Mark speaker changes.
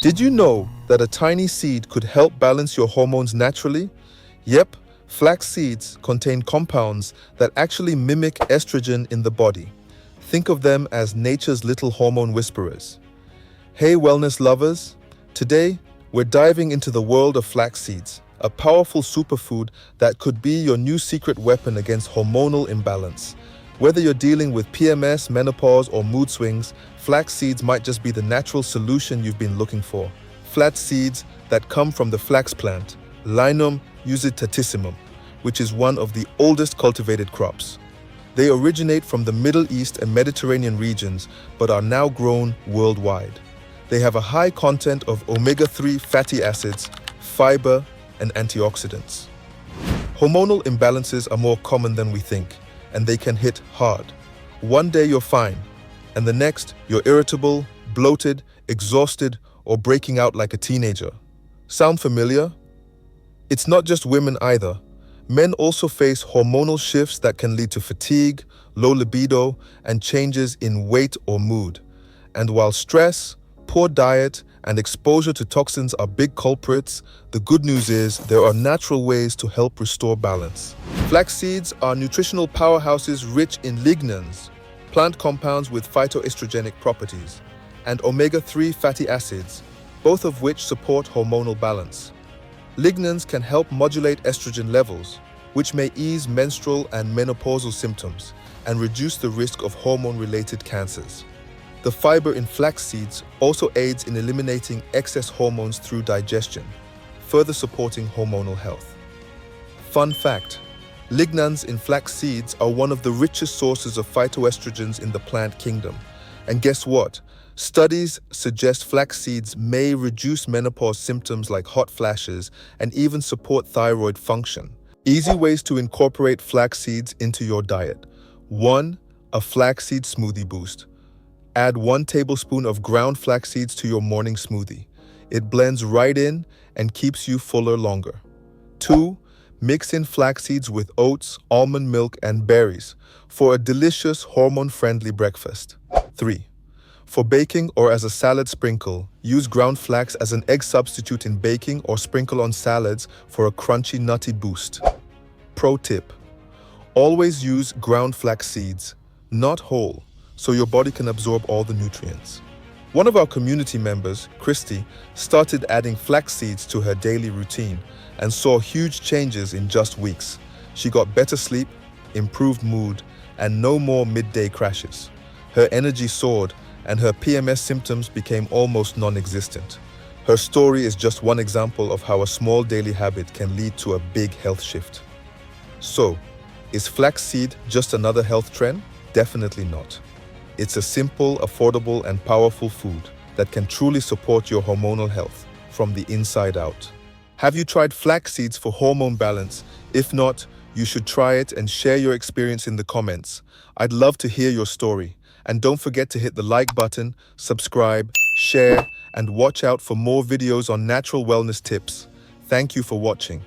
Speaker 1: Did you know that a tiny seed could help balance your hormones naturally? Yep, flax seeds contain compounds that actually mimic estrogen in the body. Think of them as nature's little hormone whisperers. Hey wellness lovers, today we're diving into the world of flax seeds, a powerful superfood that could be your new secret weapon against hormonal imbalance. Whether you're dealing with PMS, menopause, or mood swings, flax seeds might just be the natural solution you've been looking for. Flax seeds that come from the flax plant, Linum usitatissimum, which is one of the oldest cultivated crops. They originate from the Middle East and Mediterranean regions, but are now grown worldwide. They have a high content of omega-3 fatty acids, fiber, and antioxidants. Hormonal imbalances are more common than we think, and they can hit hard. One day you're fine, and the next you're irritable, bloated, exhausted, or breaking out like a teenager. Sound familiar? It's not just women either. Men also face hormonal shifts that can lead to fatigue, low libido, and changes in weight or mood. And while stress, poor diet, and exposure to toxins are big culprits, the good news is there are natural ways to help restore balance. Flax seeds are nutritional powerhouses rich in lignans, plant compounds with phytoestrogenic properties, and omega-3 fatty acids, both of which support hormonal balance. Lignans can help modulate estrogen levels, which may ease menstrual and menopausal symptoms and reduce the risk of hormone-related cancers. The fiber in flax seeds also aids in eliminating excess hormones through digestion, further supporting hormonal health. Fun fact: lignans in flax seeds are one of the richest sources of phytoestrogens in the plant kingdom. And guess what? Studies suggest flax seeds may reduce menopause symptoms like hot flashes and even support thyroid function. Easy ways to incorporate flax seeds into your diet. 1. A flaxseed smoothie boost. Add 1 tablespoon of ground flax seeds to your morning smoothie. It blends right in and keeps you fuller longer. 2. Mix in flax seeds with oats, almond milk, and berries for a delicious hormone-friendly breakfast. 3. For baking or as a salad sprinkle, use ground flax as an egg substitute in baking or sprinkle on salads for a crunchy, nutty boost. Pro tip: always use ground flax seeds, not whole, so your body can absorb all the nutrients. One of our community members, Christy, started adding flax seeds to her daily routine and saw huge changes in just weeks. She got better sleep, improved mood, and no more midday crashes. Her energy soared, and her PMS symptoms became almost non-existent. Her story is just one example of how a small daily habit can lead to a big health shift. So, is flaxseed just another health trend? Definitely not. It's a simple, affordable, and powerful food that can truly support your hormonal health from the inside out. Have you tried flax seeds for hormone balance? If not, you should try it and share your experience in the comments. I'd love to hear your story. And don't forget to hit the like button, subscribe, share, and watch out for more videos on natural wellness tips. Thank you for watching.